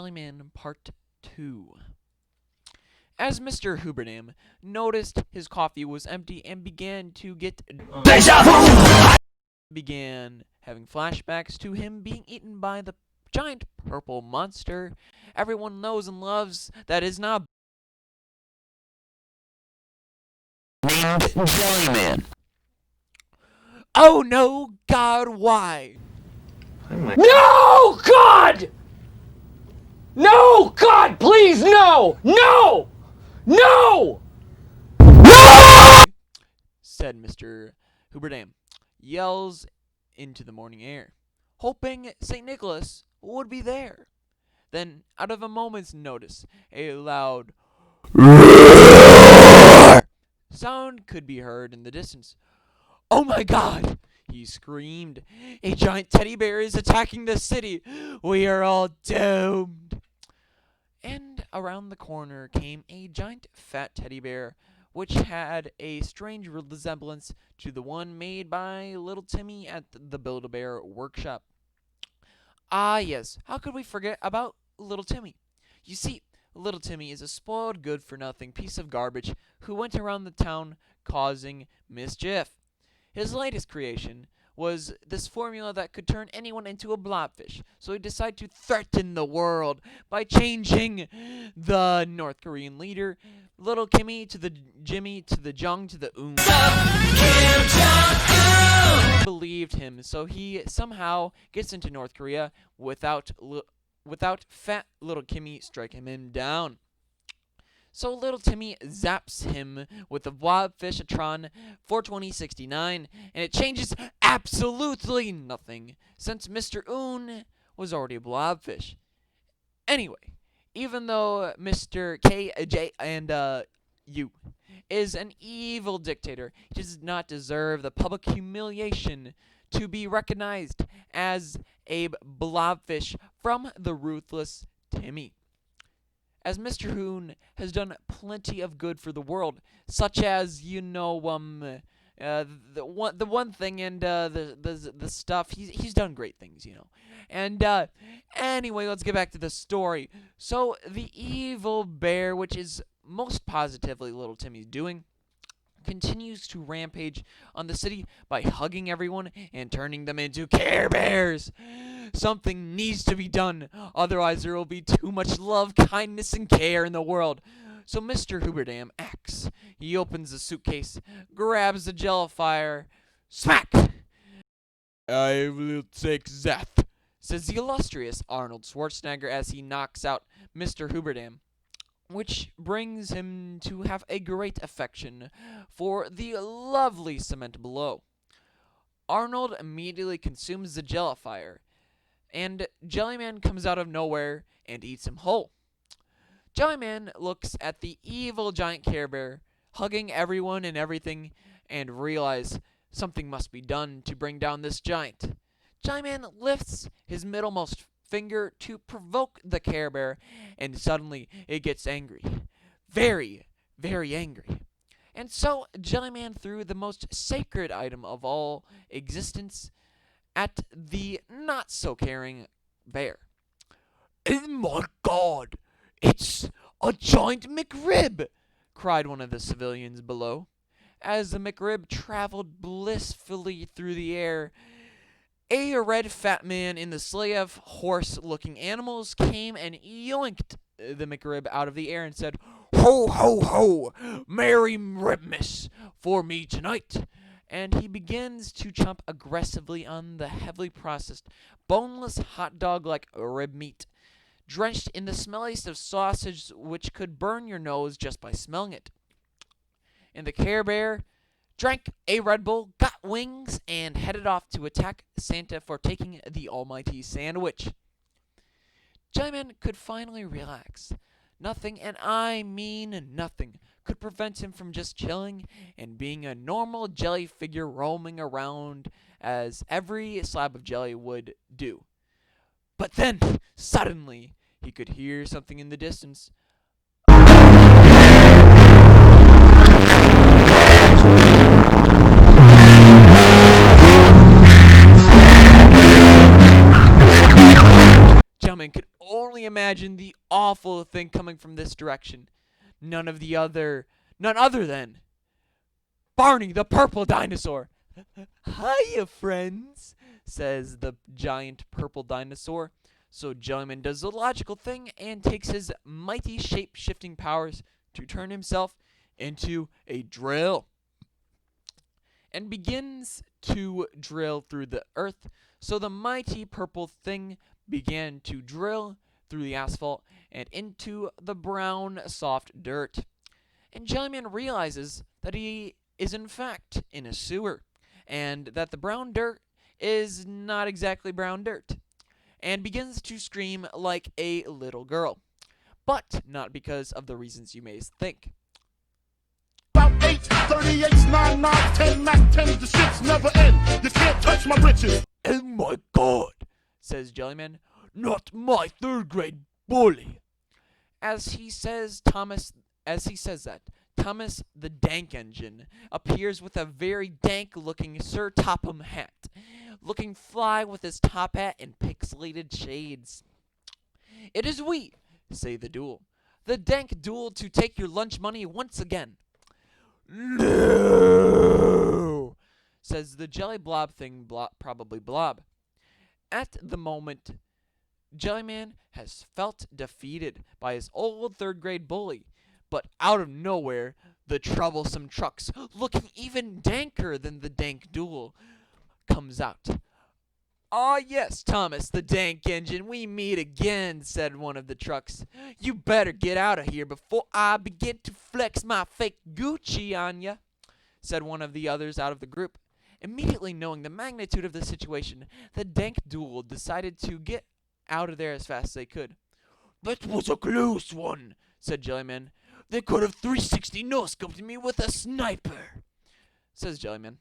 Jellyman Part 2. As Mr. Huberdam noticed his coffee was empty and began to get began having flashbacks to him being eaten by the giant purple monster everyone knows and loves that is now named Jellyman. Oh no, God, why? No, God! No, God, please, no! No! No! Said Mr. Huberdam, yells into the morning air, hoping St. Nicholas would be there. Then, out of a moment's notice, a loud sound could be heard in the distance. Oh my God! He screamed. A giant teddy bear is attacking the city. We are all doomed. And around the corner came a giant fat teddy bear, which had a strange resemblance to the one made by little Timmy at the Build-A-Bear workshop. Ah, yes, how could we forget about little Timmy? You see, little Timmy is a spoiled, good-for-nothing piece of garbage who went around the town causing mischief. His latest creation was this formula that could turn anyone into a blobfish, so he decided to threaten the world by changing the North Korean leader, Little Kimmy, to the Jimmy, to the Jung, to the Un. Believed him, so he somehow gets into North Korea without fat Little Kimmy striking him down. So little Timmy zaps him with the Blobfishatron 42069, and it changes absolutely nothing, since Mr. Un was already a blobfish. Anyway, even though Mr. KJ and U is an evil dictator, he does not deserve the public humiliation to be recognized as a blobfish from the ruthless Timmy. As Mr. Hoon has done plenty of good for the world, such as, the one thing and the stuff. He's done great things, And anyway, let's get back to the story. So the evil bear, which is most positively little Timmy's doing, continues to rampage on the city by hugging everyone and turning them into Care Bears. Something needs to be done, otherwise there will be too much love, kindness, and care in the world. So Mr. Huberdam acts. He opens the suitcase, grabs the Jellifier, smack! I will take that, says the illustrious Arnold Schwarzenegger as he knocks out Mr. Huberdam, which brings him to have a great affection for the lovely cement below. Arnold immediately consumes the Jellifier, and Jellyman comes out of nowhere and eats him whole. Jellyman looks at the evil giant Care Bear, hugging everyone and everything, and realizes something must be done to bring down this giant. Jellyman lifts his middlemost finger to provoke the Care Bear, and suddenly it gets angry. Very, very angry. And so Jellyman threw the most sacred item of all existence at the not-so-caring bear. Oh my God! It's a giant mcrib! Cried one of the civilians below. As the mcrib traveled blissfully through the air, a red fat man in the sleigh of horse-looking animals came and yoinked the mcrib out of the air and said, Ho, ho, ho! Merry Ribmas for me tonight! And he begins to chomp aggressively on the heavily processed, boneless hot dog-like rib meat, drenched in the smelliest of sausage which could burn your nose just by smelling it. And the Care Bear drank a Red Bull, got wings, and headed off to attack Santa for taking the almighty sandwich. Jellyman could finally relax. Nothing, and I mean nothing, could prevent him from just chilling and being a normal jelly figure roaming around as every slab of jelly would do. But then, suddenly, he could hear something in the distance. Jellyman could only imagine the awful thing coming from this direction. None other than Barney the purple dinosaur. Hiya, friends, says the giant purple dinosaur. So Jellyman does the logical thing and takes his mighty shape-shifting powers to turn himself into a drill and begins to drill through the earth. So the mighty purple thing began to drill through the asphalt and into the brown, soft dirt. And Jellyman realizes that he is in fact in a sewer, and that the brown dirt is not exactly brown dirt, and begins to scream like a little girl, but not because of the reasons you may think. About 8, 38, 9, 9, 10, Mac 10, the shits never end. You can't touch my britches. Oh my god, says Jellyman, not my third grade bully. As he says that, Thomas the Dank Engine appears with a very dank-looking Sir Topham hat, looking fly with his top hat and pixelated shades. It is we, say the duel. The dank duel to take your lunch money once again. No, says the jelly blob thing, probably blob. At the moment, Jellyman has felt defeated by his old third-grade bully, but out of nowhere, the troublesome trucks, looking even danker than the dank duel, comes out. "Ah, yes, Thomas the Dank Engine, we meet again," said one of the trucks. "You better get out of here before I begin to flex my fake Gucci on ya," said one of the others out of the group. Immediately knowing the magnitude of the situation, the dank duel decided to get out of there as fast as they could. "That was a close one," said Jellyman. "They could have 360 no-scoped me with a sniper," says Jellyman,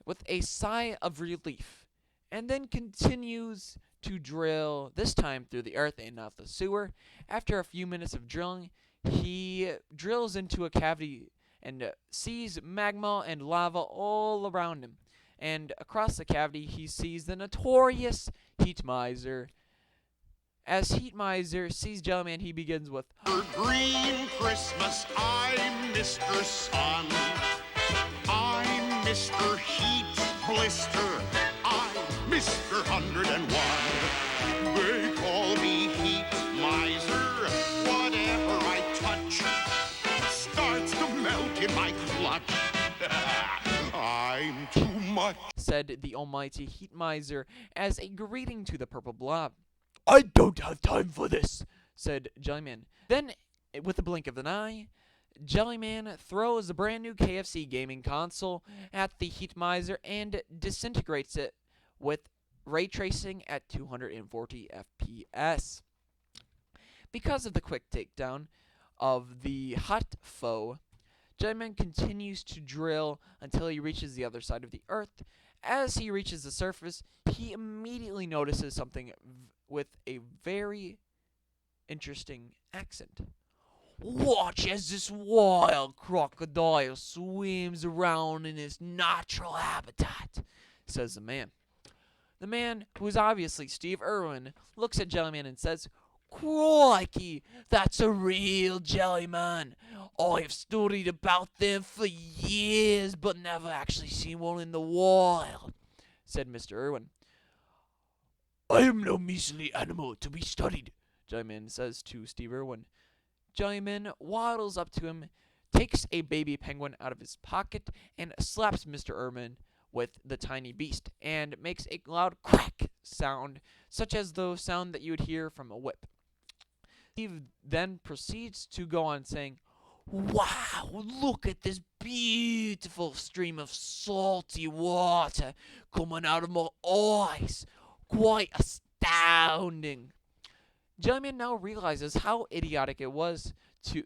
with a sigh of relief, and then continues to drill, this time through the earth and not the sewer. After a few minutes of drilling, he drills into a cavity and sees magma and lava all around him. And across the cavity, he sees the notorious Heat Miser. As Heat Miser sees Jellyman, he begins with, Green Christmas, I'm Mr. Sun. I'm Mr. Heat Blister. I'm Mr. 101. They call me Heat Miser. Whatever I touch starts to melt in my clutch. I'm too much, said the almighty Heat Miser as a greeting to the purple blob. "I don't have time for this," said Jellyman. Then, with a blink of an eye, Jellyman throws a brand new KFC gaming console at the Heat Miser and disintegrates it with ray tracing at 240 FPS. Because of the quick takedown of the hot foe, Jellyman continues to drill until he reaches the other side of the earth. As he reaches the surface, he immediately notices something with a very interesting accent. "Watch as this wild crocodile swims around in its natural habitat," says the man. The man, who is obviously Steve Irwin, looks at Jellyman and says, "Crikey, that's a real Jellyman. I have studied about them for years, but never actually seen one in the wild," said Mr. Irwin. "I am no measly animal to be studied," Jellyman says to Steve Irwin. Jellyman waddles up to him, takes a baby penguin out of his pocket, and slaps Mr. Irwin with the tiny beast, and makes a loud crack sound, such as the sound that you would hear from a whip. Steve then proceeds to go on saying, "Wow, look at this beautiful stream of salty water coming out of my eyes. Quite astounding." Jellyman now realizes how idiotic it was to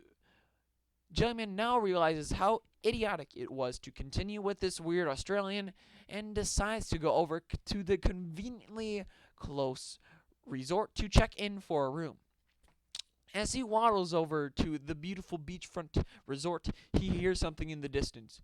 continue with this weird Australian, and decides to go over to the conveniently close resort to check in for a room. As he waddles over to the beautiful beachfront resort, he hears something in the distance.